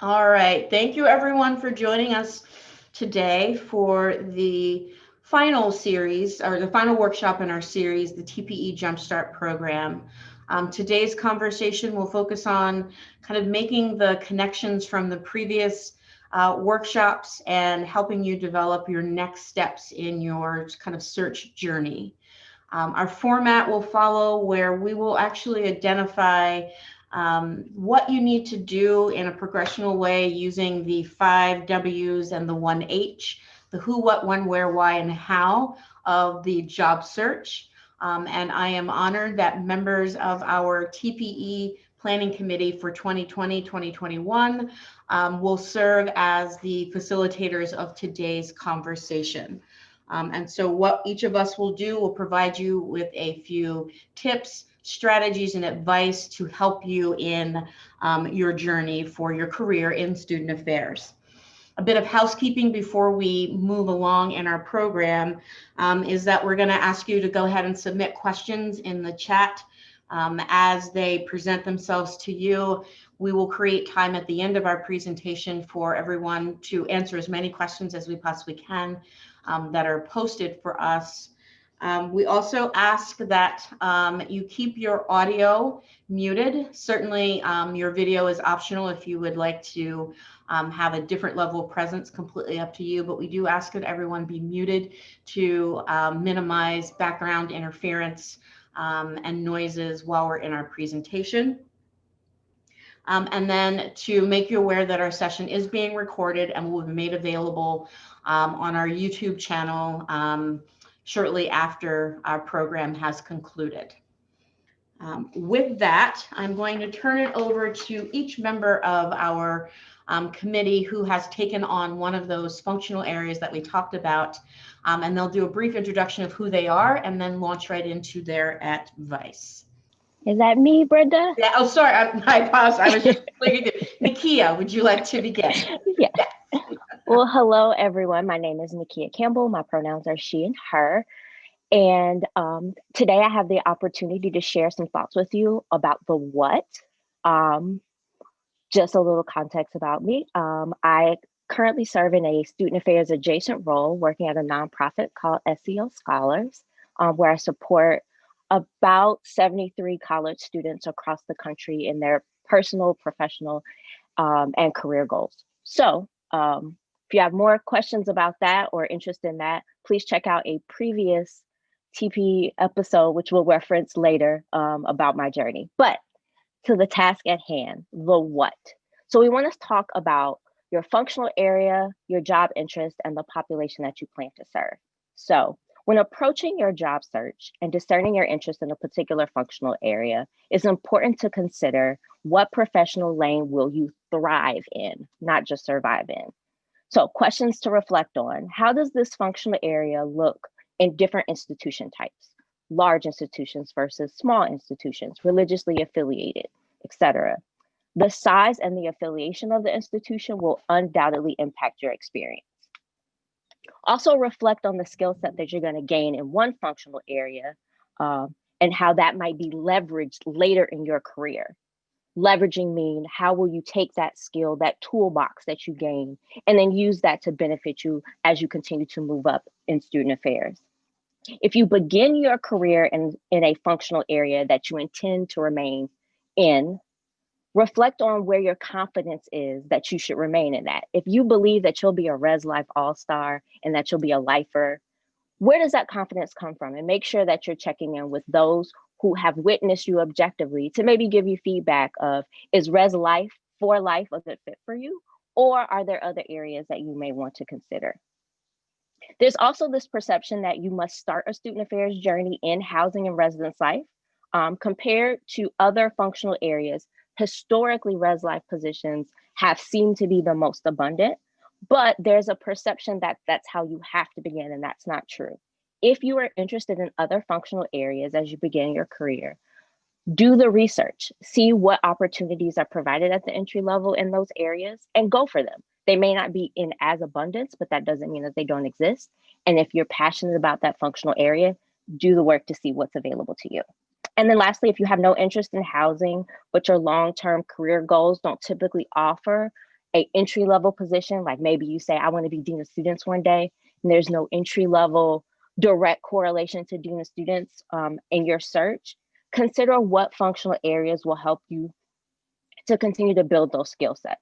All right. Thank you, everyone, for joining us today for the final series or the final workshop in our series, the TPE Jumpstart program. Today's conversation will focus on kind of making the connections from the previous workshops and helping you develop your next steps in your kind of search journey. Our format will follow where we will actually identify what you need to do in a progressional way using the 5 W's and the 1 H, the who, what, when, where, why, and how of the job search. And I am honored that members of our TPE Planning Committee for 2020-2021 will serve as the facilitators of today's conversation. And so what each of us will do will provide you with a few tips, strategies, and advice to help you in your journey for your career in student affairs. A bit of housekeeping before we move along in our program is that we're going to ask you to go ahead and submit questions in the chat as they present themselves to you. We will create time at the end of our presentation for everyone to answer as many questions as we possibly can that are posted for us. We also ask that you keep your audio muted. Certainly your video is optional if you would like to have a different level of presence, completely up to you, but we do ask that everyone be muted to minimize background interference and noises while we're in our presentation. And then to make you aware that our session is being recorded and will be made available on our YouTube channel shortly after our program has concluded. With that, I'm going to turn it over to each member of our committee who has taken on one of those functional areas that we talked about, and they'll do a brief introduction of who they are and then launch right into their advice. Is that me, Brenda? Yeah. Oh, sorry. I paused. I was just thinking. Nikia, would you like to begin? Yes. Well, hello, everyone. My name is Nikia Campbell. My pronouns are she and her. And today I have the opportunity to share some thoughts with you about the what. Just a little context about me. I currently serve in a student affairs adjacent role working at a nonprofit called SEL Scholars, where I support about 73 college students across the country in their personal, professional, and career goals. So if you have more questions about that or interest in that, please check out a previous TP episode, which we'll reference later about my journey. But to the task at hand, the what. So we want to talk about your functional area, your job interest, and the population that you plan to serve. So when approaching your job search and discerning your interest in a particular functional area, it's important to consider what professional lane will you thrive in, not just survive in. So questions to reflect on: how does this functional area look in different institution types? Large institutions versus small institutions, religiously affiliated, etc. The size and the affiliation of the institution will undoubtedly impact your experience. Also reflect on the skill set that you're going to gain in one functional area and how that might be leveraged later in your career. Leveraging mean how will you take that skill, that toolbox that you gain, and then use that to benefit you as you continue to move up in student affairs. If you begin your career in a functional area that you intend to remain in, reflect on where your confidence is that you should remain in that. If you believe that you'll be a Res Life All-Star and that you'll be a lifer, where does that confidence come from? And make sure that you're checking in with those who have witnessed you objectively to maybe give you feedback of, is Res Life for life a good fit for you? Or are there other areas that you may want to consider? There's also this perception that you must start a student affairs journey in housing and residence life. Compared to other functional areas, historically Res Life positions have seemed to be the most abundant, but there's a perception that that's how you have to begin, and that's not true. If you are interested in other functional areas as you begin your career, do the research, see what opportunities are provided at the entry level in those areas, and go for them. They may not be in as abundance, but that doesn't mean that they don't exist. And if you're passionate about that functional area, do the work to see what's available to you. And then lastly, if you have no interest in housing, but your long-term career goals don't typically offer a entry level position, like maybe you say, I want to be dean of students one day, and there's no entry level direct correlation to dean of students in your search, consider what functional areas will help you to continue to build those skill sets.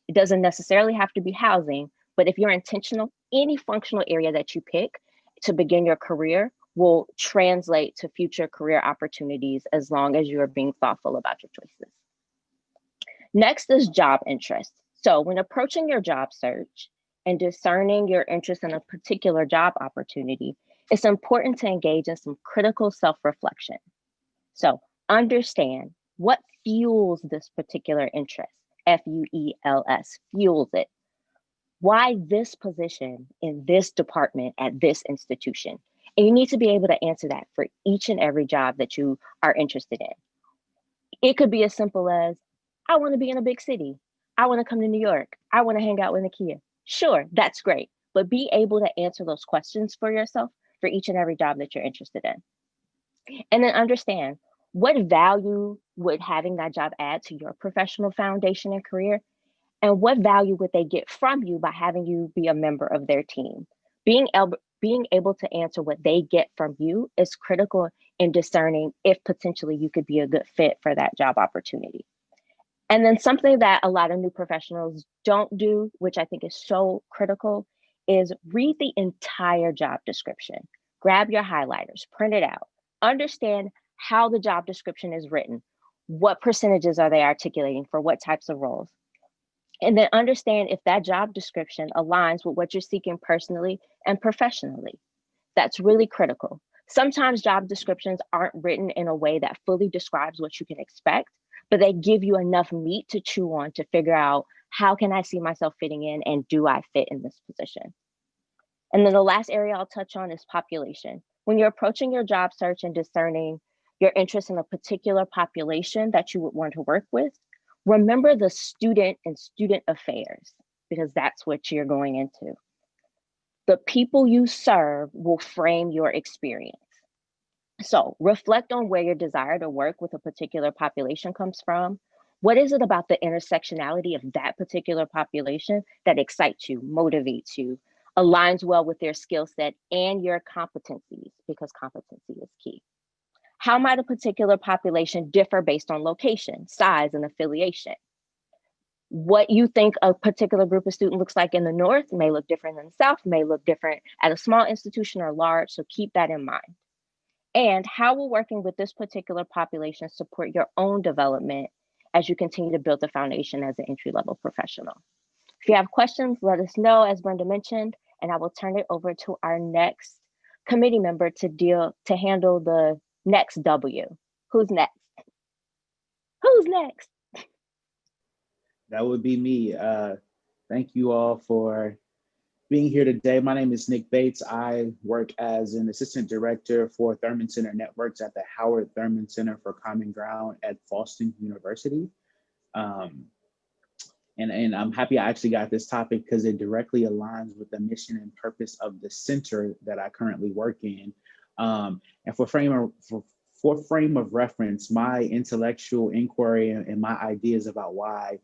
It doesn't necessarily have to be housing, but if you're intentional, any functional area that you pick to begin your career will translate to future career opportunities as long as you are being thoughtful about your choices. Next is job interest. So when approaching your job search and discerning your interest in a particular job opportunity, it's important to engage in some critical self-reflection. So understand what fuels this particular interest. F-U-E-L-S, fuels it. Why this position in this department at this institution? And you need to be able to answer that for each and every job that you are interested in. It could be as simple as, I want to be in a big city. I want to come to New York. I want to hang out with Nikia. Sure, that's great. But be able to answer those questions for yourself for each and every job that you're interested in. And then understand, what value would having that job add to your professional foundation and career? And what value would they get from you by having you be a member of their team? Being able to answer what they get from you is critical in discerning if potentially you could be a good fit for that job opportunity. And then something that a lot of new professionals don't do, which I think is so critical, is read the entire job description. Grab your highlighters, print it out, understand how the job description is written. What percentages are they articulating for what types of roles? And then understand if that job description aligns with what you're seeking personally and professionally. That's really critical. Sometimes job descriptions aren't written in a way that fully describes what you can expect, but they give you enough meat to chew on to figure out, how can I see myself fitting in, and do I fit in this position? And then the last area I'll touch on is population. When you're approaching your job search and discerning your interest in a particular population that you would want to work with, remember the student and student affairs, because that's what you're going into. The people you serve will frame your experience. So reflect on where your desire to work with a particular population comes from. What is it about the intersectionality of that particular population that excites you, motivates you, aligns well with their skill set and your competencies, because competency is key. How might a particular population differ based on location, size, and affiliation? What you think a particular group of students looks like in the North may look different in the South, may look different at a small institution or large, so keep that in mind. And how will working with this particular population support your own development as you continue to build the foundation as an entry-level professional? If you have questions, let us know, as Brenda mentioned, and I will turn it over to our next committee member to handle the next W. Who's next? Who's next? That would be me. Thank you all for being here today. My name is Nick Bates. I work as an assistant director for Thurman Center Networks at the Howard Thurman Center for Common Ground at Boston University. And I'm happy I actually got this topic because it directly aligns with the mission and purpose of the center that I currently work in. And for frame of reference, my intellectual inquiry and my ideas about why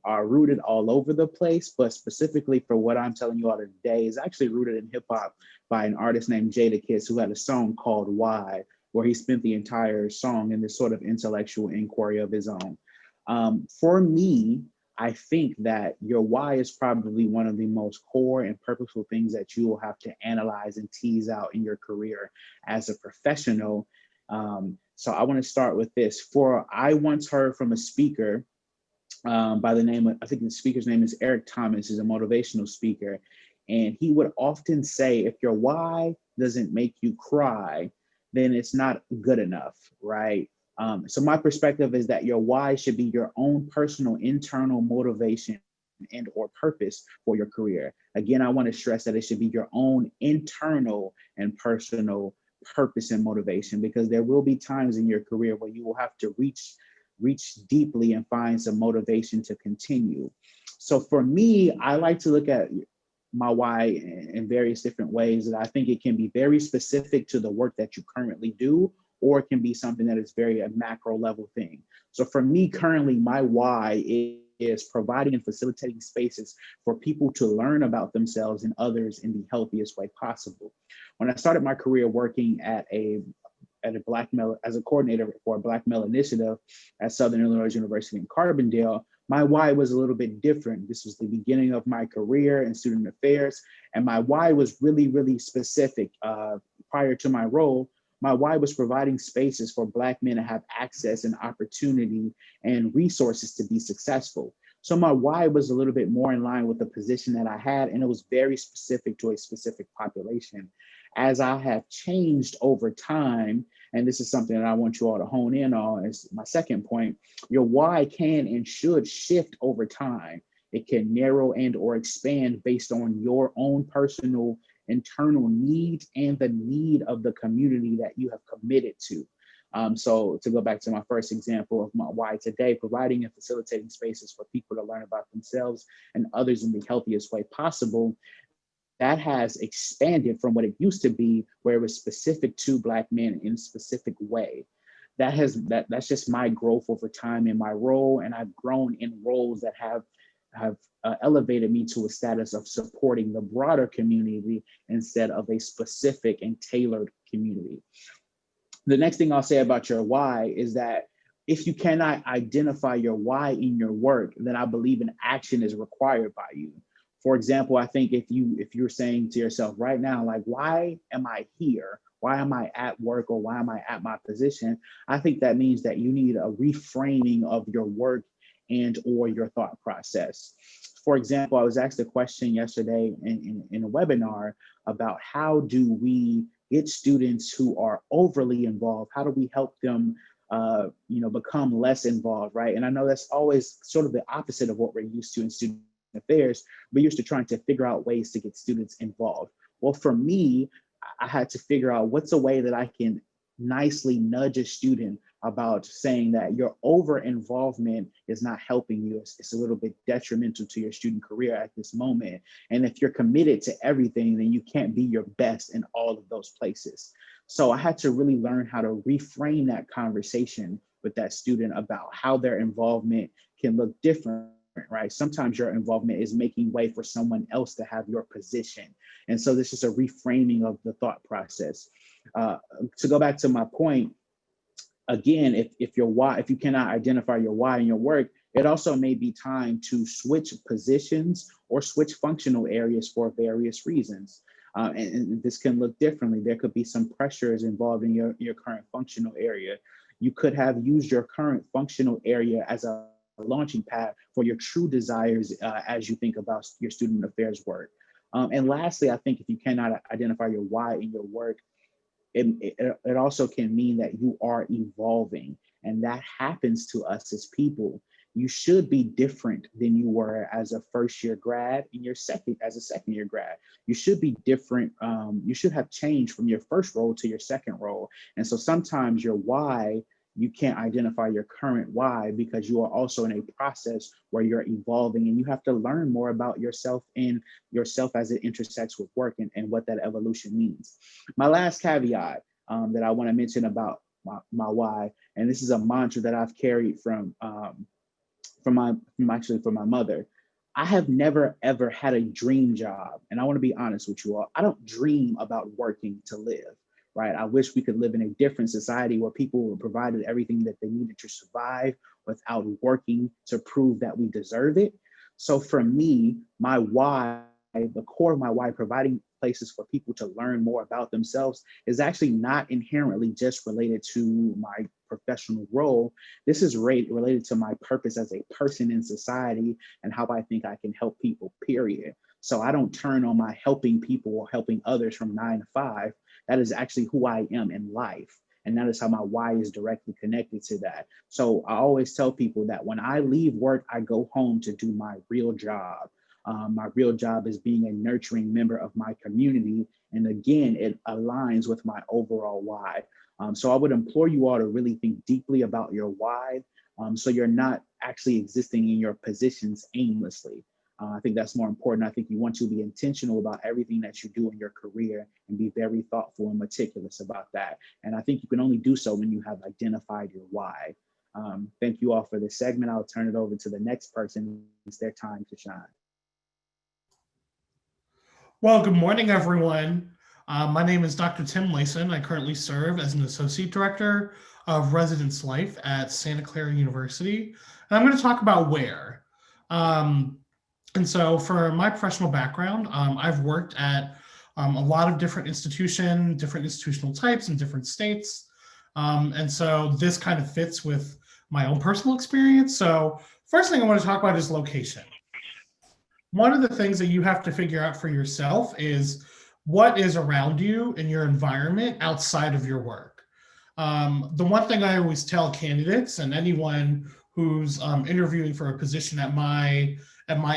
are rooted all over the place, but specifically for what I'm telling you all today is actually rooted in hip hop by an artist named Jadakiss, who had a song called Why, where he spent the entire song in this sort of intellectual inquiry of his own. For me, I think that your why is probably one of the most core and purposeful things that you will have to analyze and tease out in your career as a professional. So I want to start with this. I once heard from a speaker by the name of, I think the speaker's name is Eric Thomas, he's a motivational speaker. And he would often say, if your why doesn't make you cry, then it's not good enough, right? So my perspective is that your why should be your own personal internal motivation and or purpose for your career. Again, I want to stress that it should be your own internal and personal purpose and motivation, because there will be times in your career where you will have to reach deeply and find some motivation to continue. So for me, I like to look at my why in various different ways, and I think it can be very specific to the work that you currently do, or it can be something that is very a macro level thing. So for me currently, my why is providing and facilitating spaces for people to learn about themselves and others in the healthiest way possible. When I started my career working as a coordinator for a Black Male Initiative at Southern Illinois University in Carbondale, my why was a little bit different. This was the beginning of my career in student affairs, and my why was really, really specific. Prior to my role, my why was providing spaces for Black men to have access and opportunity and resources to be successful. So my why was a little bit more in line with the position that I had, and it was very specific to a specific population. As I have changed over time, and this is something that I want you all to hone in on as my second point, your why can and should shift over time. It can narrow and or expand based on your own personal internal needs and the need of the community that you have committed to. So to go back to my first example of my why today, providing and facilitating spaces for people to learn about themselves and others in the healthiest way possible, that has expanded from what it used to be, where it was specific to Black men in a specific way. That's just my growth over time in my role, and I've grown in roles that have elevated me to a status of supporting the broader community instead of a specific and tailored community. The next thing I'll say about your why is that if you cannot identify your why in your work, then I believe an action is required by you. For example, I think if you're saying to yourself right now, like, why am I here? Why am I at work, or why am I at my position? I think that means that you need a reframing of your work and or your thought process. For example, I was asked a question yesterday in a webinar about how do we get students who are overly involved, how do we help them become less involved, right? And I know that's always sort of the opposite of what we're used to in student affairs. We're used to trying to figure out ways to get students involved. Well, for me, I had to figure out what's a way that I can nicely nudge a student about saying that your over involvement is not helping you. It's a little bit detrimental to your student career at this moment. And if you're committed to everything, then you can't be your best in all of those places. So I had to really learn how to reframe that conversation with that student about how their involvement can look different, right? Sometimes your involvement is making way for someone else to have your position. And so this is a reframing of the thought process. To go back to my point, again, if you cannot identify your why in your work, it also may be time to switch positions or switch functional areas for various reasons. And this can look differently. There could be some pressures involved in your current functional area. You could have used your current functional area as a launching pad for your true desires as you think about your student affairs work. And lastly, I think if you cannot identify your why in your work, it also can mean that you are evolving, and that happens to us as people. You should be different than you were as a first year grad as a second year grad. You should be different. You should have changed from your first role to your second role. And so sometimes your why, you can't identify your current why because you are also in a process where you're evolving and you have to learn more about yourself and yourself as it intersects with work and what that evolution means. My last caveat that I want to mention about my why, and this is a mantra that I've carried from my mother. I have never ever had a dream job, and I want to be honest with you all. I don't dream about working to live. Right? I wish we could live in a different society where people were provided everything that they needed to survive without working to prove that we deserve it. So for me, my why, the core of my why, providing places for people to learn more about themselves, is actually not inherently just related to my professional role. This is related to my purpose as a person in society and how I think I can help people, period. So I don't turn on my helping people or helping others from 9 to 5. That is actually who I am in life. And that is how my why is directly connected to that. So I always tell people that when I leave work, I go home to do my real job. My real job is being a nurturing member of my community. And again, it aligns with my overall why. So I would implore you all to really think deeply about your why, so you're not actually existing in your positions aimlessly. I think that's more important. I think you want to be intentional about everything that you do in your career and be very thoughtful and meticulous about that. And I think you can only do so when you have identified your why. Thank you all for this segment. I'll turn it over to the next person. It's their time to shine. Well, good morning, everyone. My name is Dr. Tim Layson. I currently serve as an Associate Director of Residence Life at Santa Clara University. And I'm going to talk about where. And so for my professional background, I've worked at a lot of different institutional types in different states. And so this kind of fits with my own personal experience. So first thing I want to talk about is location. One of the things that you have to figure out for yourself is what is around you in your environment outside of your work. The one thing I always tell candidates and anyone who's interviewing for a position at my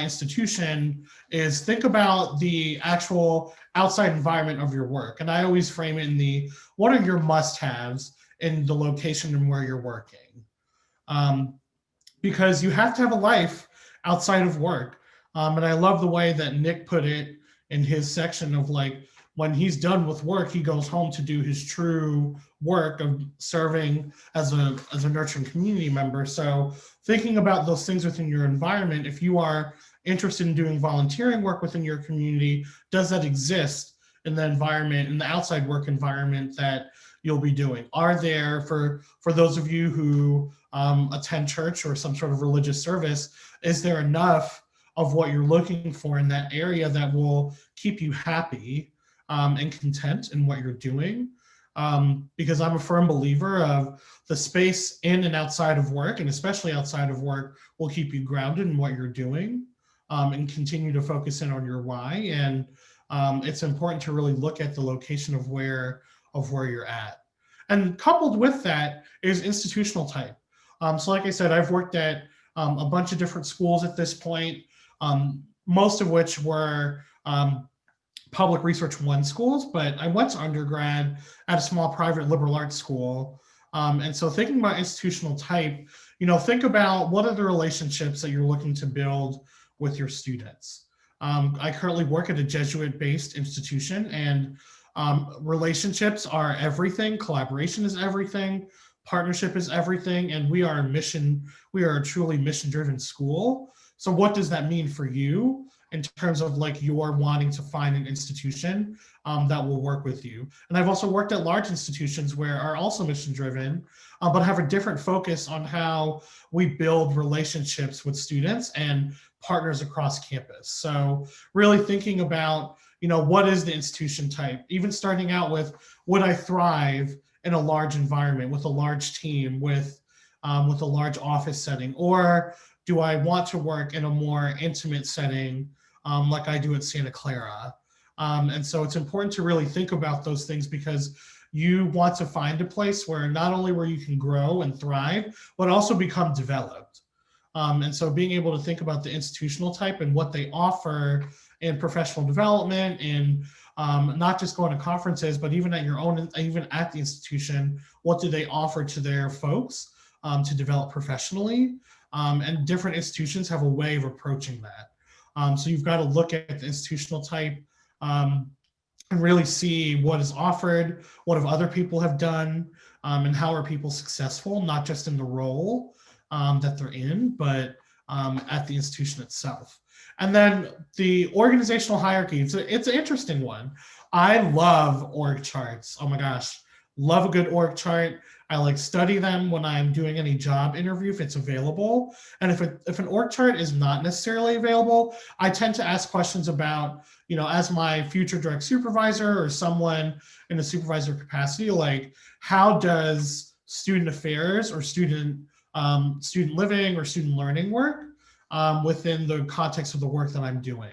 institution is think about the actual outside environment of your work. And I always frame it in what are your must-haves in the location and where you're working. Because you have to have a life outside of work. And I love the way that Nick put it in his section of like, when he's done with work, he goes home to do his true work of serving as a nurturing community member. So thinking about those things within your environment, if you are interested in doing volunteering work within your community, does that exist in the environment, in the outside work environment that you'll be doing? Are there, for those of you who attend church or some sort of religious service, is there enough of what you're looking for in that area that will keep you happy and content in what you're doing? Because I'm a firm believer of the space in and outside of work, and especially outside of work, will keep you grounded in what you're doing and continue to focus in on your why. And it's important to really look at the location of where you're at. And coupled with that is institutional type. So like I said, I've worked at a bunch of different schools at this point, most of which were public Research 1 schools, but I went to undergrad at a small private liberal arts school. And so thinking about institutional type, think about what are the relationships that you're looking to build with your students. I currently work at a Jesuit-based institution, and relationships are everything. Collaboration is everything. Partnership is everything. And we are a truly mission-driven school. So what does that mean for you in terms of like you're wanting to find an institution that will work with you? And I've also worked at large institutions where are also mission driven, but have a different focus on how we build relationships with students and partners across campus. So really thinking about, what is the institution type? Even starting out with, would I thrive in a large environment with a large team, with a large office setting, or do I want to work in a more intimate setting like I do at Santa Clara? And so it's important to really think about those things because you want to find a place where not only where you can grow and thrive, but also become developed. And so being able to think about the institutional type and what they offer in professional development and not just going to conferences, but even at the institution, what do they offer to their folks to develop professionally? And different institutions have a way of approaching that. So you've got to look at the institutional type and really see what is offered, what have other people have done, and how are people successful, not just in the role that they're in, but at the institution itself. And then the organizational hierarchy, it's an interesting one. I love org charts. Oh my gosh, love a good org chart. I like study them when I'm doing any job interview if it's available. And if an org chart is not necessarily available, I tend to ask questions about, as my future direct supervisor or someone in a supervisor capacity, like how does student affairs or student living or student learning work within the context of the work that I'm doing?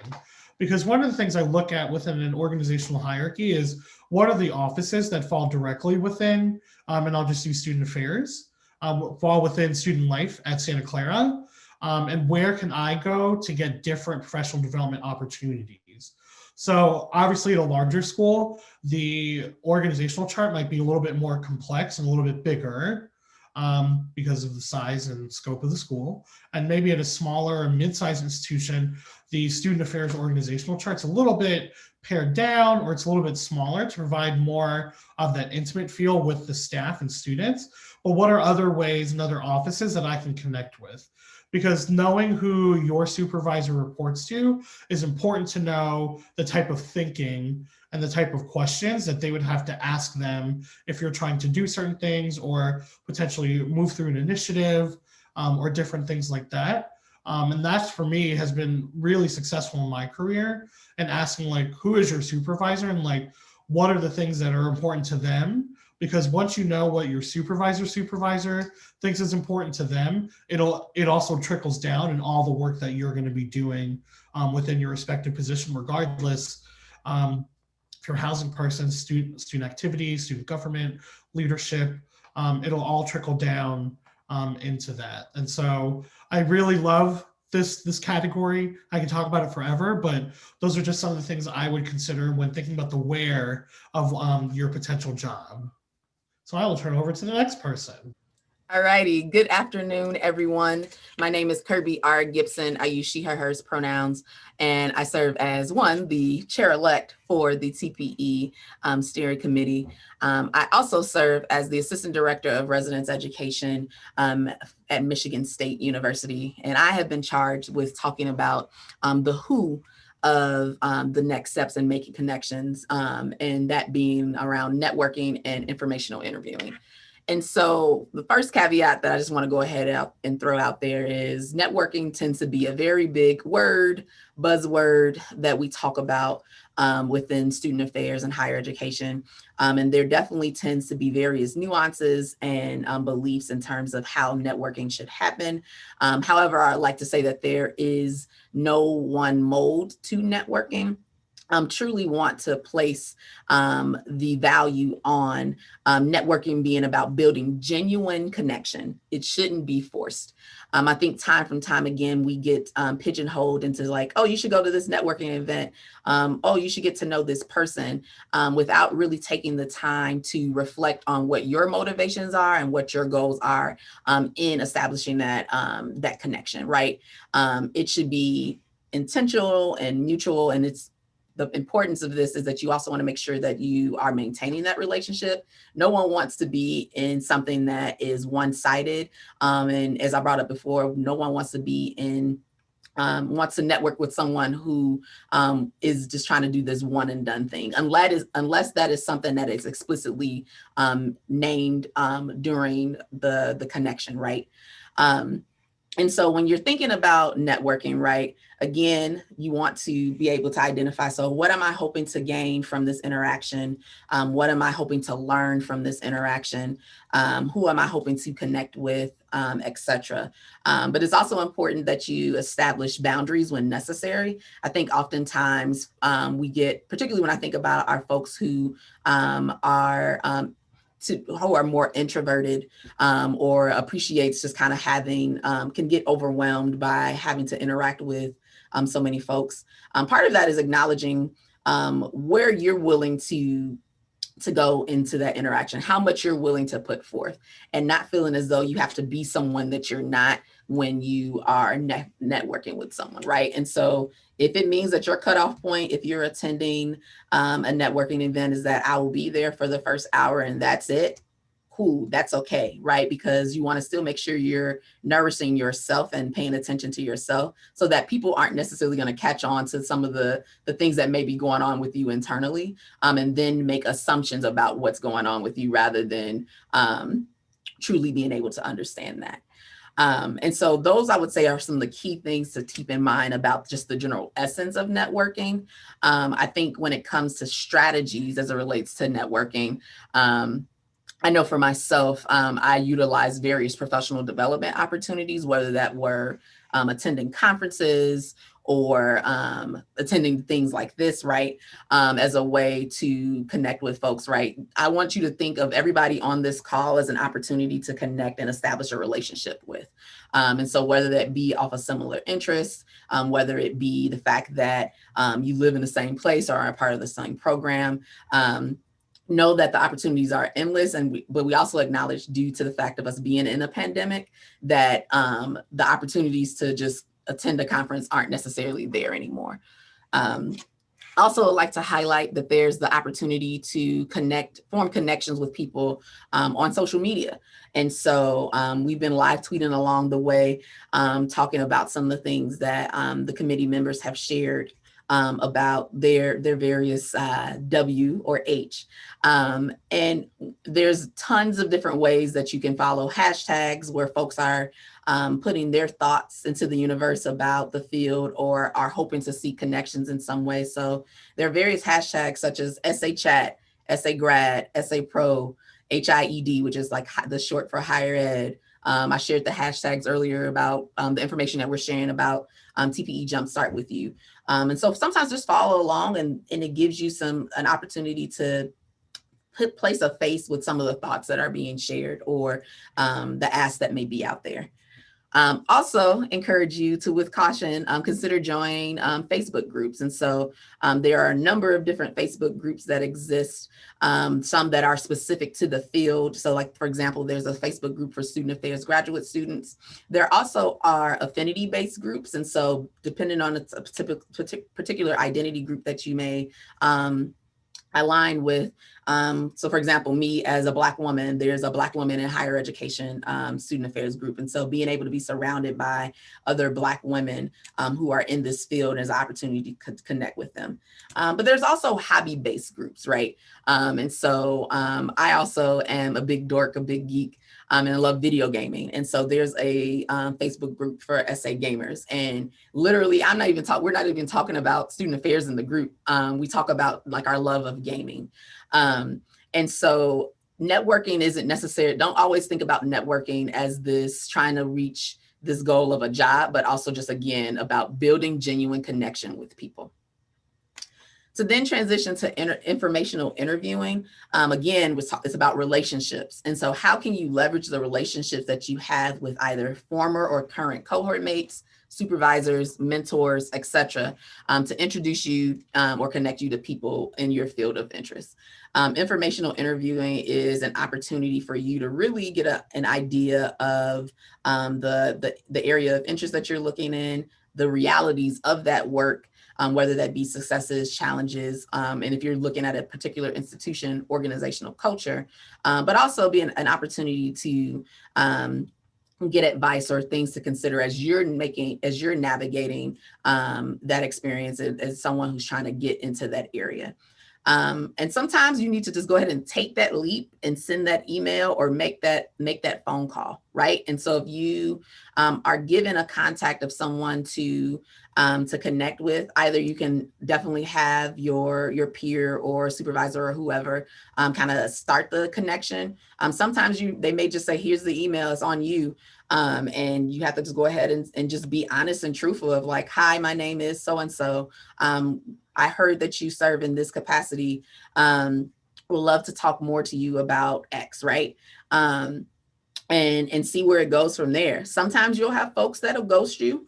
Because one of the things I look at within an organizational hierarchy is what are the offices that fall directly within, and I'll just use student affairs, fall within student life at Santa Clara, and where can I go to get different professional development opportunities? So obviously at a larger school, the organizational chart might be a little bit more complex and a little bit bigger. because of the size and scope of the school. And maybe at a smaller or mid-sized institution, the student affairs organizational chart's a little bit pared down, or it's a little bit smaller to provide more of that intimate feel with the staff and students. But what are other ways and other offices that I can connect with? Because knowing who your supervisor reports to is important to know the type of thinking and the type of questions that they would have to ask them if you're trying to do certain things or potentially move through an initiative, or different things like that. And that for me has been really successful in my career, and asking like, who is your supervisor, and like, what are the things that are important to them? Because once you know what your supervisor thinks is important to them, it also trickles down in all the work that you're going to be doing within your respective position, regardless. If you're a housing person, student activities, student government, leadership, it'll all trickle down into that. And so I really love this category. I can talk about it forever, but those are just some of the things I would consider when thinking about the where of your potential job. So I will turn over to the next person. All righty. Good afternoon, everyone. My name is Kirby R Gibson. I use she, her, hers pronouns, and I serve as the chair-elect for the TPE steering committee. I also serve as the assistant director of residence education at Michigan State University, and I have been charged with talking about the who of the next steps in making connections, and that being around networking and informational interviewing. And so the first caveat that I just want to go ahead and throw out there is networking tends to be a very big buzzword that we talk about within student affairs and higher education. And there definitely tends to be various nuances and beliefs in terms of how networking should happen. However, I'd like to say that there is no one mold to networking. Truly want to place the value on networking being about building genuine connection. It shouldn't be forced. I think time from time again, we get pigeonholed into like, oh, you should go to this networking event. Oh, you should get to know this person without really taking the time to reflect on what your motivations are and what your goals are in establishing that connection, right? It should be intentional and mutual, and the importance of this is that you also want to make sure that you are maintaining that relationship. No one wants to be in something that is one-sided. And as I brought up before, no one wants to be wants to network with someone who is just trying to do this one and done thing, unless that is something that is explicitly named during the connection, right? And so when you're thinking about networking, right, again, you want to be able to identify, so what am I hoping to gain from this interaction? What am I hoping to learn from this interaction? Who am I hoping to connect with, et cetera. But it's also important that you establish boundaries when necessary. I think oftentimes we get, particularly when I think about our folks who who are more introverted or appreciates just kind of having, can get overwhelmed by having to interact with so many folks. Part of that is acknowledging where you're willing to go into that interaction, how much you're willing to put forth, and not feeling as though you have to be someone that you're not when you are networking with someone, right? And so if it means that your cutoff point, if you're attending a networking event, is that I will be there for the first hour and that's it, cool, that's okay, right? Because you want to still make sure you're nourishing yourself and paying attention to yourself so that people aren't necessarily going to catch on to some of the things that may be going on with you internally, and then make assumptions about what's going on with you rather than truly being able to understand that. And so those, I would say, are some of the key things to keep in mind about just the general essence of networking. I think when it comes to strategies as it relates to networking, I know for myself, I utilize various professional development opportunities, whether that were attending conferences or attending things like this, right, as a way to connect with folks, right? I want you to think of everybody on this call as an opportunity to connect and establish a relationship with. And so whether that be off a similar interest, whether it be the fact that you live in the same place or are a part of the same program, know that the opportunities are endless, but we also acknowledge, due to the fact of us being in a pandemic, that the opportunities to just attend a conference aren't necessarily there anymore. Also like to highlight that there's the opportunity to form connections with people on social media. And so we've been live tweeting along the way, talking about some of the things that the committee members have shared about their various W or H. And there's tons of different ways that you can follow hashtags where folks are putting their thoughts into the universe about the field or are hoping to see connections in some way. So there are various hashtags such as SA Chat, SA Grad, SA Pro, HIED, which is like the short for higher ed. I shared the hashtags earlier about the information that we're sharing about TPE Jumpstart with you. And so sometimes just follow along, and it gives you an opportunity to place a face with some of the thoughts that are being shared or the asks that may be out there. Also encourage you to, with caution, consider joining Facebook groups. And so there are a number of different Facebook groups that exist, some that are specific to the field. So like, for example, there's a Facebook group for student affairs graduate students. There also are affinity-based groups. And so depending on a particular identity group that you may align with. So for example, me as a Black woman, there's a Black woman in higher education student affairs group. And so being able to be surrounded by other Black women who are in this field is an opportunity to connect with them. But there's also hobby-based groups, right? And so I also am a big dork, a big geek, and I love video gaming. And so there's a Facebook group for SA gamers. And literally, we're not even talking about student affairs in the group. We talk about like our love of gaming. And so networking isn't necessary. Don't always think about networking as this trying to reach this goal of a job, but also just, again, about building genuine connection with people. To then transition to informational interviewing, again, it's about relationships. And so how can you leverage the relationships that you have with either former or current cohort mates, supervisors, mentors, et cetera, to introduce you or connect you to people in your field of interest. Informational interviewing is an opportunity for you to really get an idea of the area of interest that you're looking in, the realities of that work, whether that be successes, challenges, and if you're looking at a particular institution, organizational culture, but also be an opportunity to get advice or things to consider as you're navigating that experience as someone who's trying to get into that area. And sometimes you need to just go ahead and take that leap and send that email or make that phone call, right? And so if you are given a contact of someone to connect with, either you can definitely have your peer or supervisor or whoever kind of start the connection. Sometimes they may just say, here's the email, it's on you. And you have to just go ahead and just be honest and truthful of like, hi, my name is so-and-so. I heard that you serve in this capacity. Would love to talk more to you about X, right? And see where it goes from there. Sometimes you'll have folks that'll ghost you.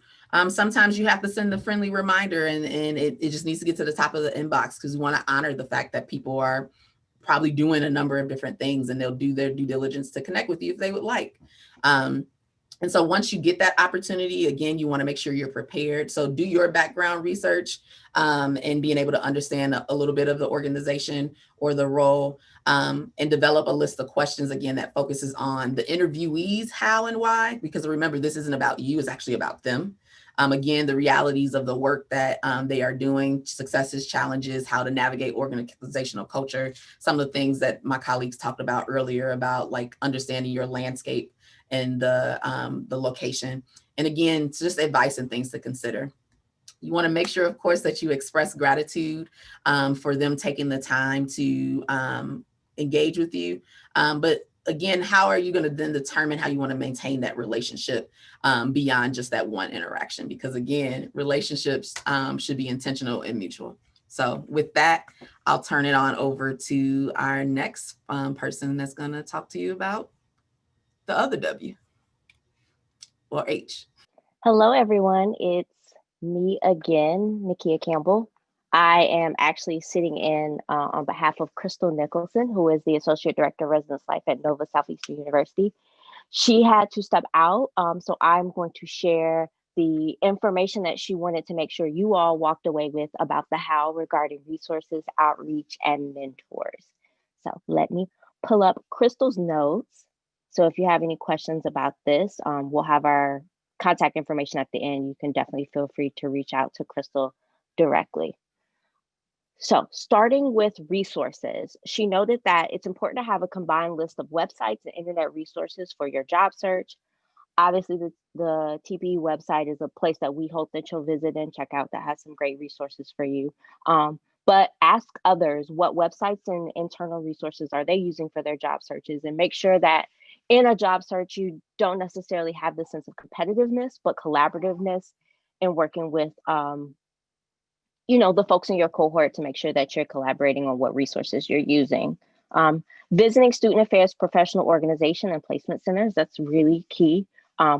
Sometimes you have to send a friendly reminder and it just needs to get to the top of the inbox because we want to honor the fact that people are probably doing a number of different things and they'll do their due diligence to connect with you if they would like. And so once you get that opportunity, again, you want to make sure you're prepared. So do your background research and being able to understand a little bit of the organization or the role and develop a list of questions, again, that focuses on the interviewees, how and why, because remember, this isn't about you, it's actually about them. Again, the realities of the work that they are doing, successes, challenges, how to navigate organizational culture, some of the things that my colleagues talked about earlier about like understanding your landscape and the location. And again, just advice and things to consider. You want to make sure, of course, that you express gratitude for them taking the time to engage with you. But again, how are you going to then determine how you want to maintain that relationship beyond just that one interaction? Because again, relationships should be intentional and mutual. So with that, I'll turn it on over to our next person that's going to talk to you about the other W or H. Hello, everyone. It's me again, Nikia Campbell. I am actually sitting in on behalf of Crystal Nicholson, who is the Associate Director of Residence Life at Nova Southeastern University. She had to step out, so I'm going to share the information that she wanted to make sure you all walked away with about the how regarding resources, outreach, and mentors. So let me pull up Crystal's notes. So if you have any questions about this, we'll have our contact information at the end. You can definitely feel free to reach out to Crystal directly. So starting with resources, she noted that it's important to have a combined list of websites and internet resources for your job search. Obviously, the TPE website is a place that we hope that you'll visit and check out that has some great resources for you. But ask others what websites and internal resources are they using for their job searches, and make sure that in a job search, you don't necessarily have the sense of competitiveness, but collaborativeness in working with the folks in your cohort to make sure that you're collaborating on what resources you're using. Visiting student affairs professional organization and placement centers, that's really key.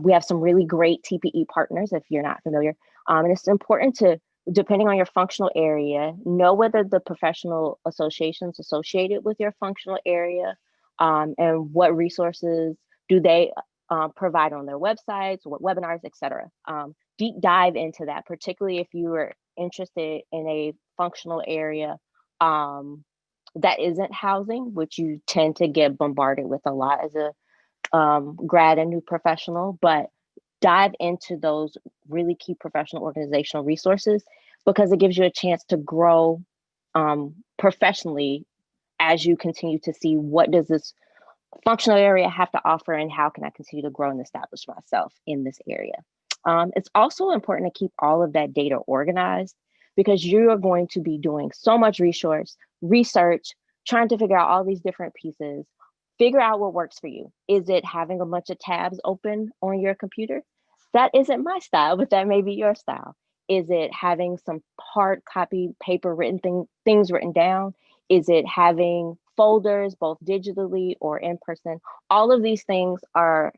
We have some really great TPE partners if you're not familiar. And it's important to, depending on your functional area, know whether the professional associations associated with your functional area and what resources do they provide on their websites, what webinars, et cetera. Deep dive into that, particularly if you are interested in a functional area that isn't housing, which you tend to get bombarded with a lot as a grad and new professional, but dive into those really key professional organizational resources because it gives you a chance to grow professionally as you continue to see what does this functional area have to offer and how can I continue to grow and establish myself in this area. It's also important to keep all of that data organized because you are going to be doing so much research, trying to figure out all these different pieces. Figure out what works for you. Is it having a bunch of tabs open on your computer? That isn't my style, but that may be your style. Is it having some hard copy paper written things written down? Is it having folders, both digitally or in person? All of these things are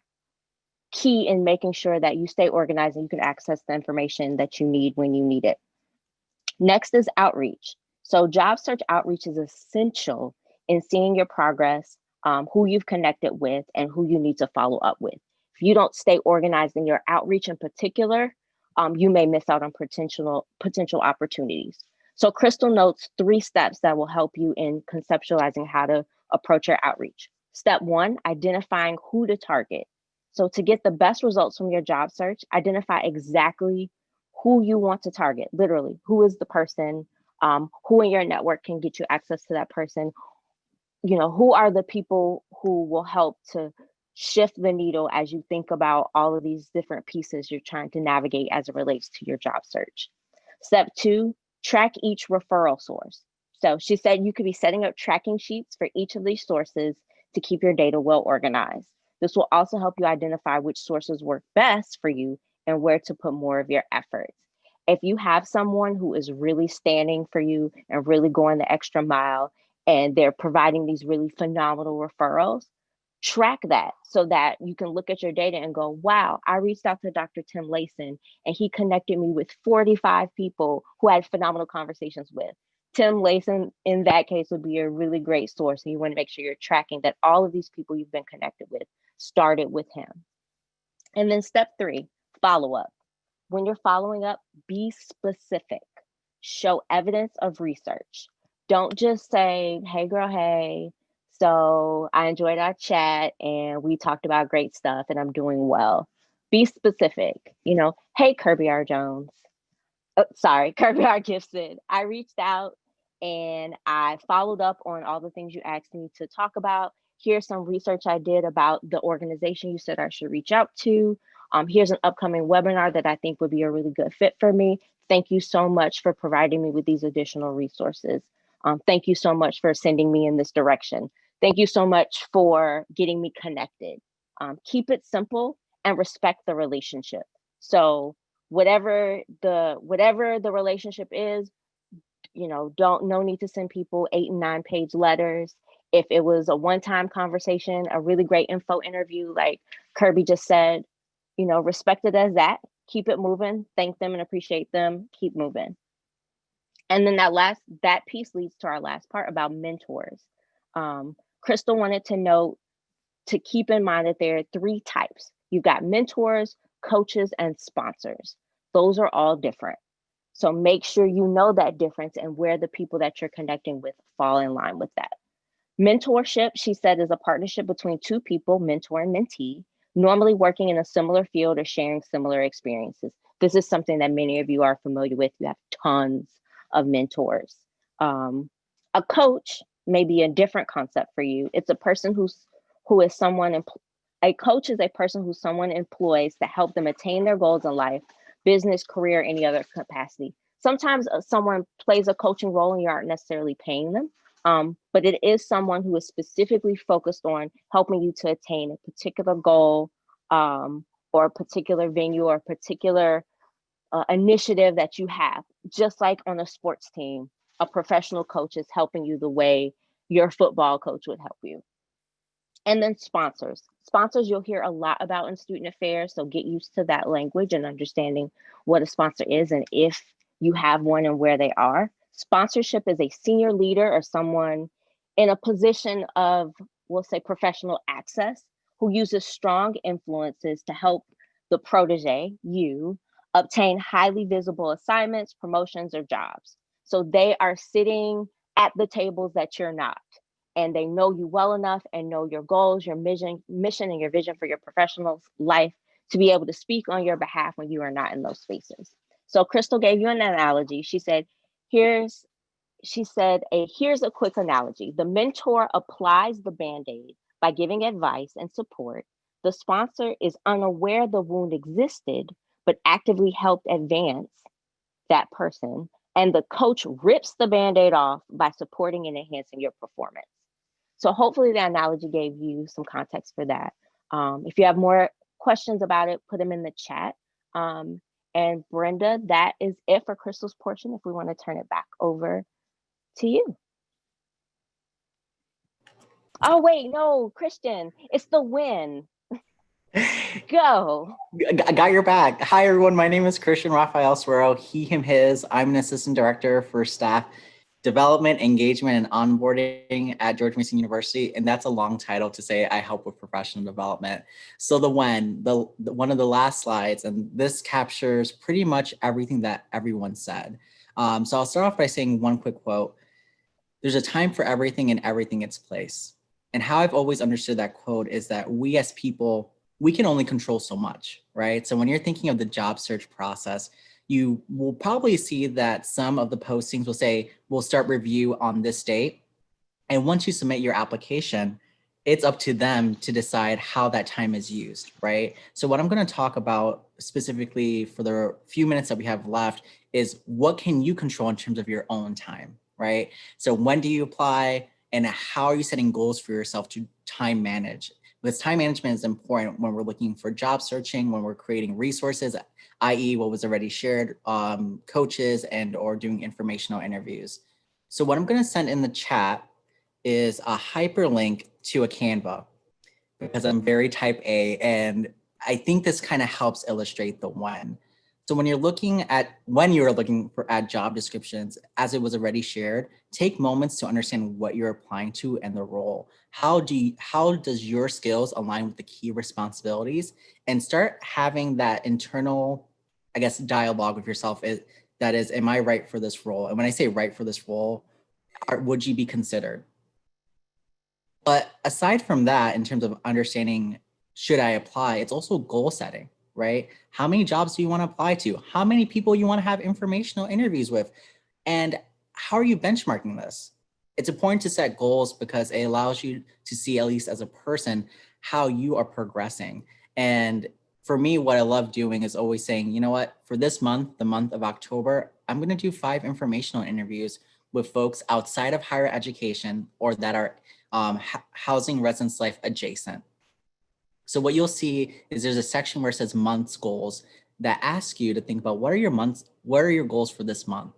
key in making sure that you stay organized and you can access the information that you need when you need it. Next is outreach. So job search outreach is essential in seeing your progress, who you've connected with, and who you need to follow up with. If you don't stay organized in your outreach in particular, you may miss out on potential opportunities. So Crystal notes 3 steps that will help you in conceptualizing how to approach your outreach. Step 1, identifying who to target. So to get the best results from your job search, identify exactly who you want to target, literally, who is the person, who in your network can get you access to that person, who are the people who will help to shift the needle as you think about all of these different pieces you're trying to navigate as it relates to your job search. Step 2, track each referral source. So she said you could be setting up tracking sheets for each of these sources to keep your data well organized. This will also help you identify which sources work best for you and where to put more of your efforts. If you have someone who is really standing for you and really going the extra mile, and they're providing these really phenomenal referrals, track that so that you can look at your data and go, wow, I reached out to Dr. Tim Layson and he connected me with 45 people who I had phenomenal conversations with. Tim Layson, in that case, would be a really great source. And you want to make sure you're tracking that all of these people you've been connected with started with him. And then step 3, follow up. When you're following up, be specific. Show evidence of research. Don't just say, hey girl, hey, so I enjoyed our chat and we talked about great stuff and I'm doing well. Be specific, hey, Kirby R Gibson. I reached out and I followed up on all the things you asked me to talk about. Here's some research I did about the organization you said I should reach out to. Here's an upcoming webinar that I think would be a really good fit for me. Thank you so much for providing me with these additional resources. Thank you so much for sending me in this direction. Thank you so much for getting me connected. Keep it simple and respect the relationship. So whatever the relationship is, no need to send people 8 and 9 page letters. If it was a one-time conversation, a really great info interview, like Kirby just said, respect it as that. Keep it moving. Thank them and appreciate them. Keep moving. And then that piece leads to our last part about mentors. Crystal wanted to know to keep in mind that there are 3 types. You've got mentors, coaches, and sponsors. Those are all different. So make sure you know that difference and where the people that you're connecting with fall in line with that. Mentorship, she said, is a partnership between 2 people, mentor and mentee, normally working in a similar field or sharing similar experiences. This is something that many of you are familiar with. You have tons of mentors. A coach may be a different concept for you. It's a person a coach is a person who someone employs to help them attain their goals in life, business, career, any other capacity. Sometimes someone plays a coaching role and you aren't necessarily paying them, but it is someone who is specifically focused on helping you to attain a particular goal, or a particular venue or a particular initiative that you have. Just like on a sports team, a professional coach is helping you the way your football coach would help you. And then sponsors. Sponsors you'll hear a lot about in student affairs, so get used to that language and understanding what a sponsor is and if you have one and where they are. Sponsorship is a senior leader or someone in a position of, we'll say, professional access, who uses strong influences to help the protege, you, obtain highly visible assignments, promotions, or jobs. So they are sitting at the tables that you're not, and they know you well enough and know your goals, your mission, and your vision for your professional life to be able to speak on your behalf when you are not in those spaces. So Crystal gave you an analogy. She said, here's a quick analogy. The mentor applies the Band-Aid by giving advice and support. The sponsor is unaware the wound existed, but actively helped advance that person. And the coach rips the Band-Aid off by supporting and enhancing your performance. So hopefully the analogy gave you some context for that. If you have more questions about it, put them in the chat. And Brenda, that is it for Crystal's portion. If we want to turn it back over to you. Oh, wait, no, Christian, it's the win. Go. I got your back. Hi, everyone. My name is Christian Rafael Suero. He, him, his. I'm an assistant director for staff development, engagement, and onboarding at George Mason University. And that's a long title to say I help with professional development. So the one of the last slides, and this captures pretty much everything that everyone said. So I'll start off by saying one quick quote. There's a time for everything and everything its place. And how I've always understood that quote is that we as people, we can only control so much, right? So when you're thinking of the job search process, you will probably see that some of the postings will say, we'll start review on this date. And once you submit your application, it's up to them to decide how that time is used, right? So what I'm going to talk about specifically for the few minutes that we have left is what can you control in terms of your own time, right? So when do you apply and how are you setting goals for yourself to time manage? Because time management is important when we're looking for job searching, when we're creating resources, i.e. what was already shared, coaches and or doing informational interviews. So what I'm going to send in the chat is a hyperlink to a Canva because I'm very type A and I think this kind of helps illustrate the when. So when you're looking at job descriptions, as it was already shared, take moments to understand what you're applying to and the role. How does your skills align with the key responsibilities, and start having that internal, I guess, dialogue with yourself. That is, am I right for this role? And when I say right for this role, would you be considered? But aside from that, in terms of understanding, should I apply? It's also goal setting, right? How many jobs do you want to apply to? How many people you want to have informational interviews with? And how are you benchmarking this? It's important to set goals because it allows you to see, at least as a person, how you are progressing. And for me, what I love doing is always saying, you know what, for this month, the month of October, I'm going to do 5 informational interviews with folks outside of higher education or that are housing residence life adjacent. So what you'll see is there's a section where it says months goals that ask you to think about what are your goals for this month?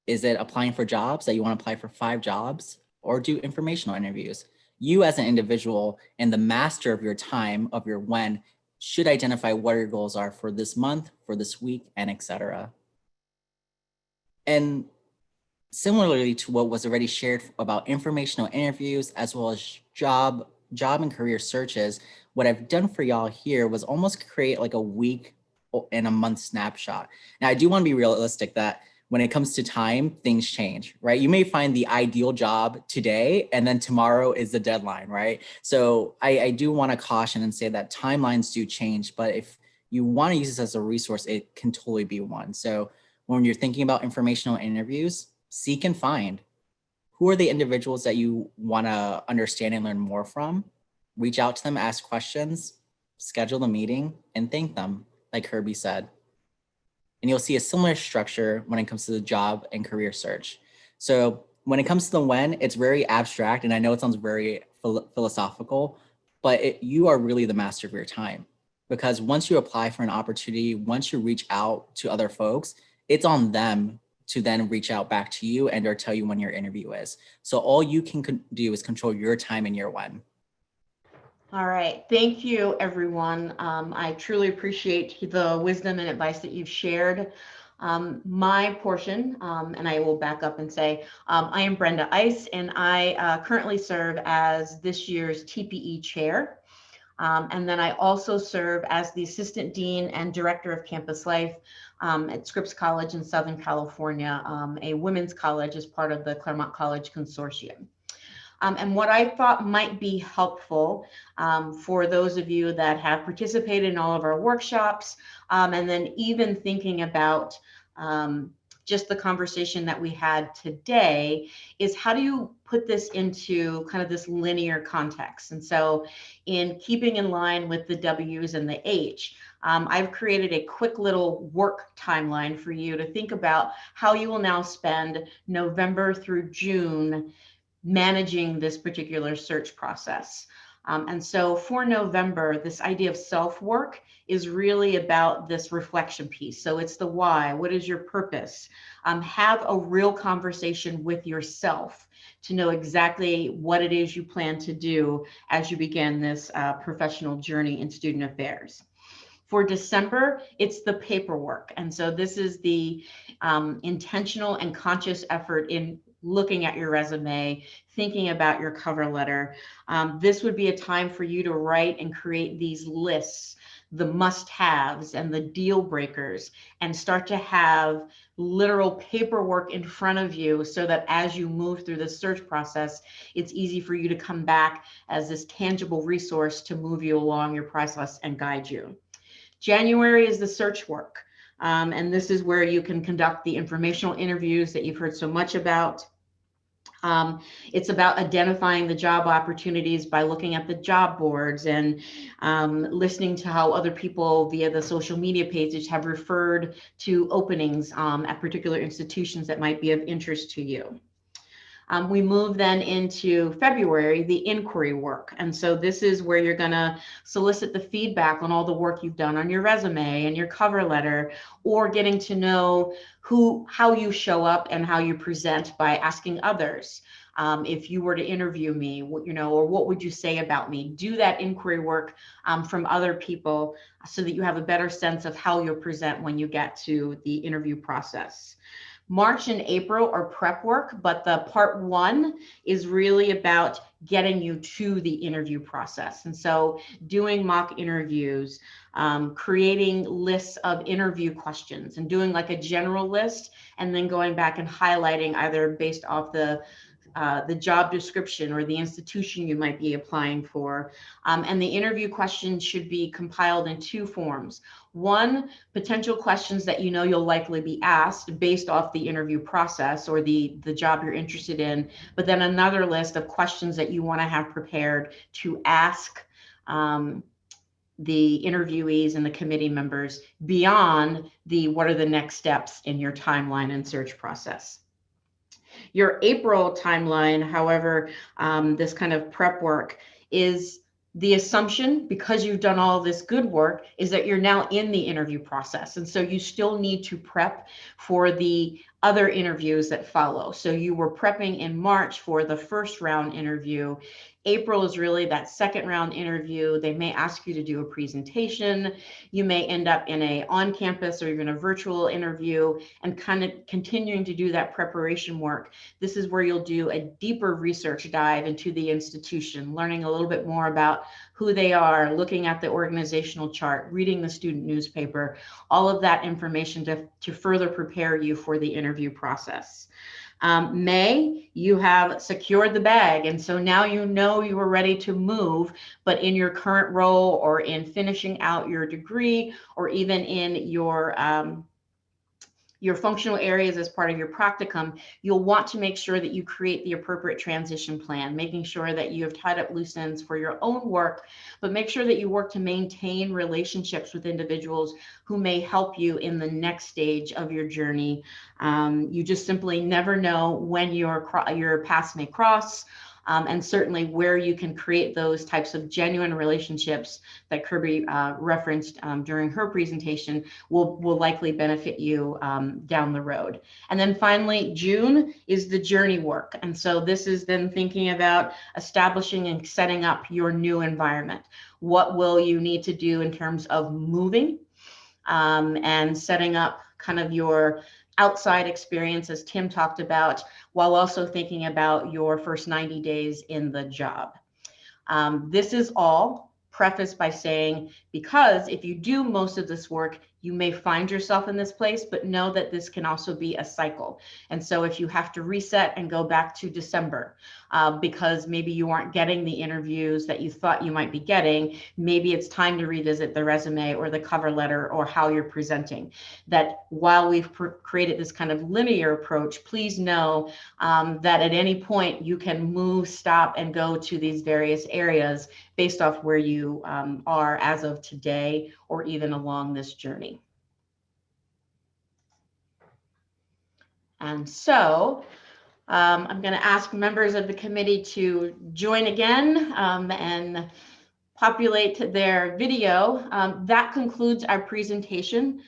Is it applying for jobs that you want to apply for 5 jobs or do informational interviews? You as an individual and the master of your time, of your when, should identify what your goals are for this month, for this week, and etc. And similarly to what was already shared about informational interviews as well as job and career searches, what I've done for y'all here was almost create like a week and a month snapshot. Now, I do want to be realistic that when it comes to time, things change, right? You may find the ideal job today and then tomorrow is the deadline, right? So I do want to caution and say that timelines do change, but if you want to use this as a resource, it can totally be one. So when you're thinking about informational interviews, seek and find who are the individuals that you want to understand and learn more from. Reach out to them, ask questions, schedule a meeting, and thank them, like Kirby said. And you'll see a similar structure when it comes to the job and career search. So when it comes to the when, it's very abstract, and I know it sounds very philosophical, but you are really the master of your time. Because once you apply for an opportunity, once you reach out to other folks, it's on them to then reach out back to you and or tell you when your interview is. So all you can do is control your time and your when. All right. Thank you, everyone. I truly appreciate the wisdom and advice that you've shared. My portion, and I will back up and say, I am Brenda Ice, and I currently serve as this year's TPE chair. And then I also serve as the Assistant Dean and Director of Campus Life at Scripps College in Southern California, a women's college as part of the Claremont College Consortium. And what I thought might be helpful for those of you that have participated in all of our workshops, and then even thinking about just the conversation that we had today, is how do you put this into kind of this linear context? And so in keeping in line with the W's and the H, I've created a quick little work timeline for you to think about how you will now spend November through June managing this particular search process. And so for November, this idea of self-work is really about this reflection piece. So it's the why. What is your purpose? Have a real conversation with yourself to know exactly what it is you plan to do as you begin this professional journey in student affairs. For December, it's the paperwork. And so this is the intentional and conscious effort in looking at your resume, thinking about your cover letter. This would be a time for you to write and create these lists, the must-haves and the deal breakers, and start to have literal paperwork in front of you so that as you move through the search process, it's easy for you to come back as this tangible resource to move you along your process and guide you. January is the search work. And this is where you can conduct the informational interviews that you've heard so much about. It's about identifying the job opportunities by looking at the job boards and listening to how other people via the social media pages have referred to openings at particular institutions that might be of interest to you. We move then into February, the inquiry work. And so this is where you're going to solicit the feedback on all the work you've done on your resume and your cover letter, or getting to know how you show up and how you present by asking others. If you were to interview me, or what would you say about me? Do that inquiry work from other people so that you have a better sense of how you'll present when you get to the interview process. March and April are prep work, but the part one is really about getting you to the interview process. And so doing mock interviews, creating lists of interview questions and doing like a general list, and then going back and highlighting either based off the job description or the institution you might be applying for. And the interview questions should be compiled in two forms. One, potential questions that you know you'll likely be asked based off the interview process or the job you're interested in, but then another list of questions that you want to have prepared to ask the interviewees and the committee members beyond what are the next steps in your timeline and search process. Your April timeline, however, this kind of prep work is the assumption, because you've done all this good work, is that you're now in the interview process. And so you still need to prep for the other interviews that follow. So you were prepping in March for the first round interview. April is really that second round interview. They may ask you to do a presentation. You may end up in a on-campus or even a virtual interview, and kind of continuing to do that preparation work. This is where you'll do a deeper research dive into the institution, learning a little bit more about who they are, looking at the organizational chart, reading the student newspaper, all of that information to further prepare you for the interview process. May, you have secured the bag, and so now you know you are ready to move, but in your current role or in finishing out your degree or even in your functional areas as part of your practicum, you'll want to make sure that you create the appropriate transition plan, making sure that you have tied up loose ends for your own work, but make sure that you work to maintain relationships with individuals who may help you in the next stage of your journey. You just simply never know when your paths may cross. And certainly where you can create those types of genuine relationships that Kirby referenced during her presentation will likely benefit you down the road. And then finally, June is the journey work. And so this is then thinking about establishing and setting up your new environment. What will you need to do in terms of moving and setting up kind of your outside experience, as Tim talked about, while also thinking about your first 90 days in the job. This is all prefaced by saying, because if you do most of this work, you may find yourself in this place, but know that this can also be a cycle. And so if you have to reset and go back to December, because maybe you aren't getting the interviews that you thought you might be getting, maybe it's time to revisit the resume or the cover letter or how you're presenting. That while we've created this kind of linear approach, please know that at any point you can move, stop, and go to these various areas based off where you are as of today or even along this journey. And so I'm going to ask members of the committee to join again and populate their video. That concludes our presentation.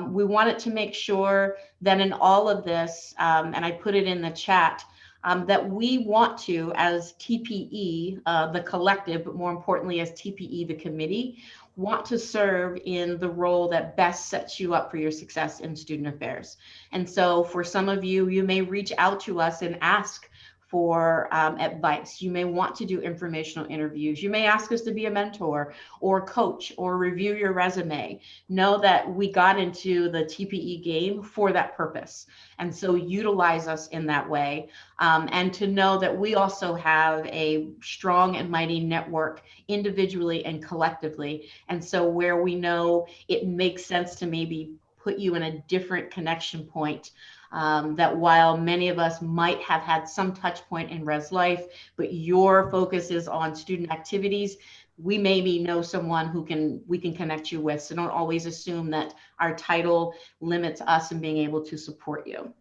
We wanted to make sure that in all of this, and I put it in the chat, that we want to, as TPE, the collective, but more importantly as TPE, the committee, want to serve in the role that best sets you up for your success in student affairs. And so for some of you, you may reach out to us and ask for advice. You may want to do informational interviews. You may ask us to be a mentor or coach or review your resume. Know that we got into the TPE game for that purpose. And so utilize us in that way. And to know that we also have a strong and mighty network individually and collectively. And so where we know it makes sense to maybe put you in a different connection point, that while many of us might have had some touch point in res life, but your focus is on student activities, we maybe know someone who we can connect you with. So don't always assume that our title limits us in being able to support you.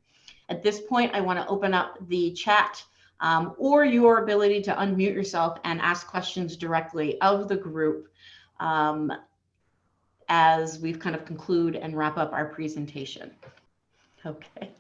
At this point, I want to open up the chat or your ability to unmute yourself and ask questions directly of the group as we've kind of conclude and wrap up our presentation. Okay,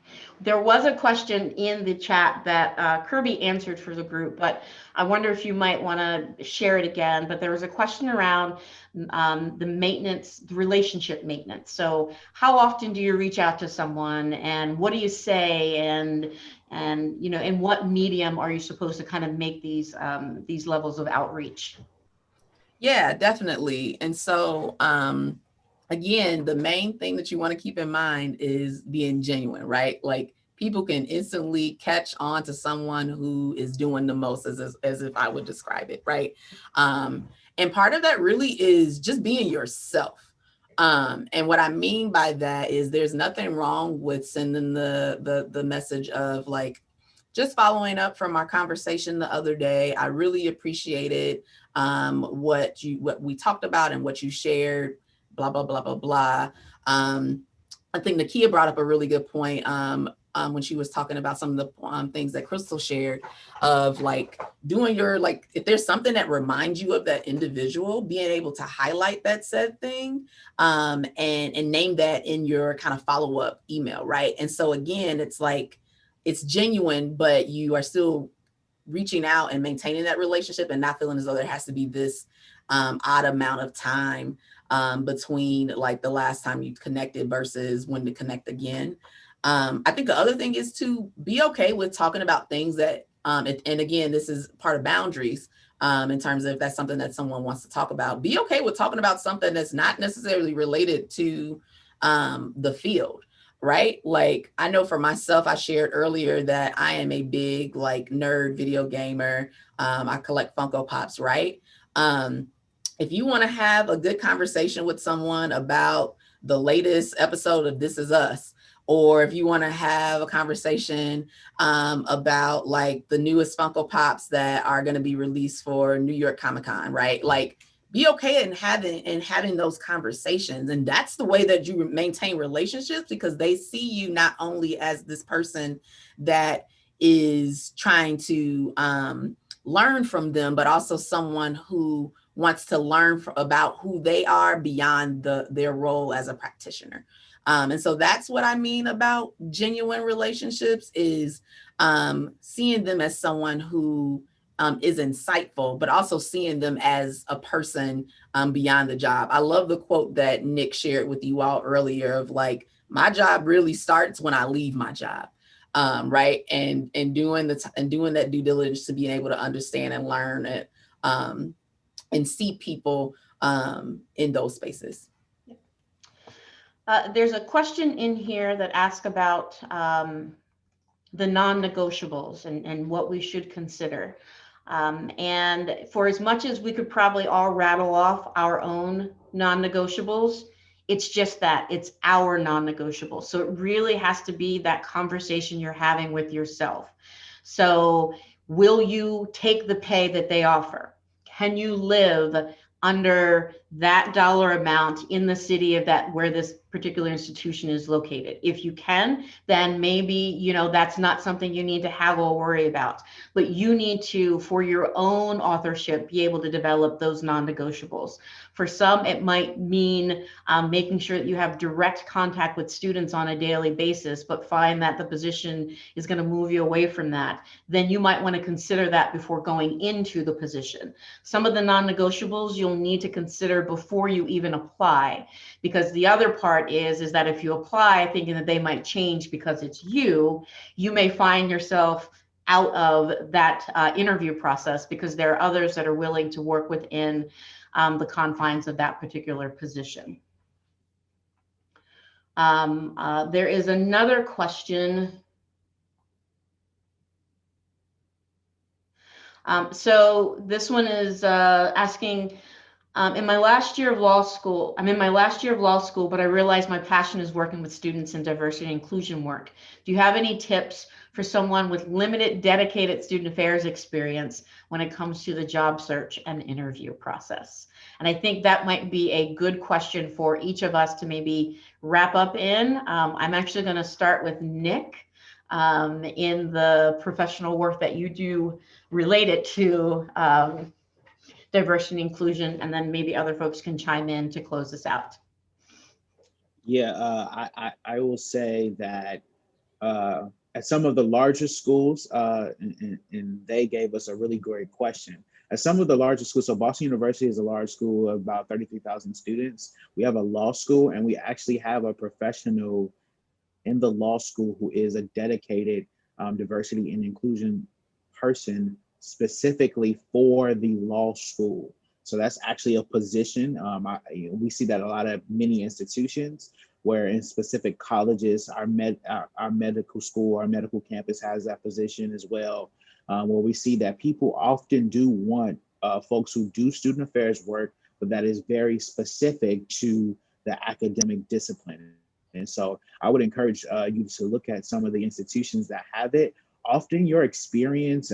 there was a question in the chat that Kirby answered for the group, but I wonder if you might want to share it again. But there was a question around the maintenance, the relationship maintenance. So how often do you reach out to someone, and what do you say, and you know, in what medium are you supposed to kind of make these levels of outreach? Yeah, definitely. And so again, the main thing that you want to keep in mind is being genuine, right? Like people can instantly catch on to someone who is doing the most, as if I would describe it, right? And part of that really is just being yourself. And what I mean by that is there's nothing wrong with sending the message of like, just following up from our conversation the other day. I really appreciated what we talked about and what you shared, blah, blah, blah, blah, blah. I think Nikia brought up a really good point when she was talking about some of the things that Crystal shared of like doing your, like, if there's something that reminds you of that individual, being able to highlight that said thing and name that in your kind of follow-up email, right? And so again, it's like, it's genuine, but you are still reaching out and maintaining that relationship and not feeling as though there has to be this odd amount of time between like the last time you connected versus when to connect again. I think the other thing is to be okay with talking about things that, and again, this is part of boundaries in terms of if that's something that someone wants to talk about. Be okay with talking about something that's not necessarily related to the field. Right? Like I know for myself, I shared earlier that I am a big like nerd video gamer. I collect Funko Pops, right? If you want to have a good conversation with someone about the latest episode of This Is Us, or if you want to have a conversation about like the newest Funko Pops that are going to be released for New York Comic Con, right? Like be okay in having those conversations. And that's the way that you maintain relationships, because they see you not only as this person that is trying to learn from them, but also someone who wants to learn about who they are beyond their role as a practitioner. And so that's what I mean about genuine relationships, is seeing them as someone who is insightful, but also seeing them as a person beyond the job. I love the quote that Nick shared with you all earlier of like, my job really starts when I leave my job, right? And doing that due diligence to being able to understand and learn it and see people in those spaces. There's a question in here that asks about the non-negotiables and what we should consider. And for as much as we could probably all rattle off our own non-negotiables, it's just that, it's our non-negotiables. So it really has to be that conversation you're having with yourself. So will you take the pay that they offer? Can you live under that dollar amount in the city of that where this particular institution is located? If you can, then maybe, you know, that's not something you need to have or worry about, but you need to, for your own authorship, be able to develop those non-negotiables. For some, it might mean making sure that you have direct contact with students on a daily basis, but find that the position is going to move you away from that. Then you might want to consider that before going into the position. Some of the non-negotiables you'll need to consider before you even apply, because the other part is that if you apply thinking that they might change because it's you may find yourself out of that interview process because there are others that are willing to work within the confines of that particular position. There is another question. So this one is asking, in my last year of law school, I'm in my last year of law school, but I realize my passion is working with students in diversity and inclusion work. Do you have any tips for someone with limited dedicated student affairs experience when it comes to the job search and interview process? And I think that might be a good question for each of us to maybe wrap up in. I'm actually going to start with Nick in the professional work that you do related to diversity and inclusion, and then maybe other folks can chime in to close this out. Yeah, I will say that at some of the larger schools, and they gave us a really great question. At some of the larger schools, so Boston University is a large school of about 33,000 students. We have a law school, and we actually have a professional in the law school who is a dedicated diversity and inclusion person specifically for the law school. So that's actually a position. We see that a lot of many institutions, where in specific colleges, our medical school, our medical campus has that position as well, where we see that people often do want folks who do student affairs work, but that is very specific to the academic discipline. And so I would encourage you to look at some of the institutions that have it. Often your experience,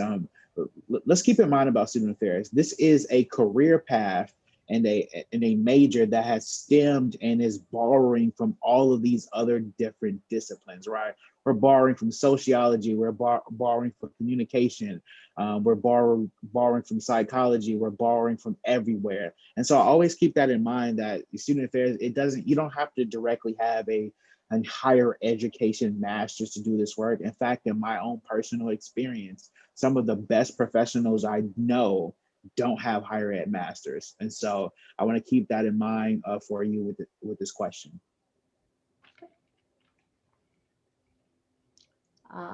let's keep in mind about student affairs, this is a career path and a major that has stemmed and is borrowing from all of these other different disciplines, right? We're borrowing from sociology, we're borrowing from communication, we're borrowing from psychology, we're borrowing from everywhere. And so I always keep that in mind, that student affairs, you don't have to directly have a a higher education master's to do this work. In fact, in my own personal experience, some of the best professionals I know don't have higher ed masters. And so I want to keep that in mind for you with this question.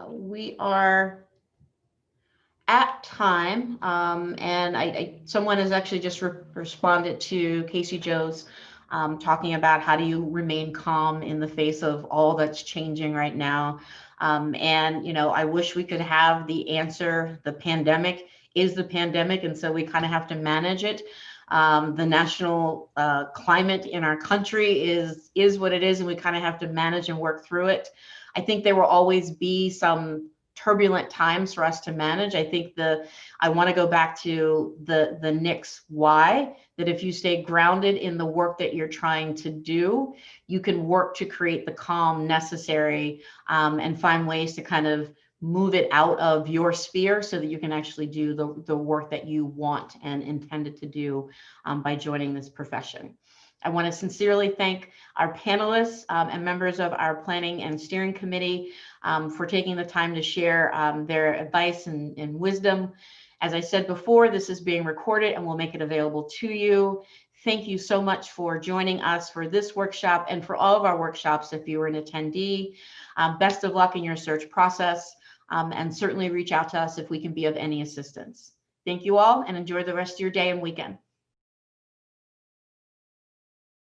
We are at time, and someone has actually just responded to Casey Joe's talking about how do you remain calm in the face of all that's changing right now. And, you know, I wish we could have the answer. The pandemic is the pandemic, and so we kind of have to manage it. The national climate in our country is what it is, and we kind of have to manage and work through it. I think there will always be some turbulent times for us to manage. I think I want to go back to the NIC's why, that if you stay grounded in the work that you're trying to do, you can work to create the calm necessary and find ways to kind of move it out of your sphere so that you can actually do the work that you want and intended to do by joining this profession. I want to sincerely thank our panelists and members of our planning and steering committee for taking the time to share their advice and wisdom. As I said before, this is being recorded and we'll make it available to you. Thank you so much for joining us for this workshop and for all of our workshops if you were an attendee. Best of luck in your search process and certainly reach out to us if we can be of any assistance. Thank you all and enjoy the rest of your day and weekend.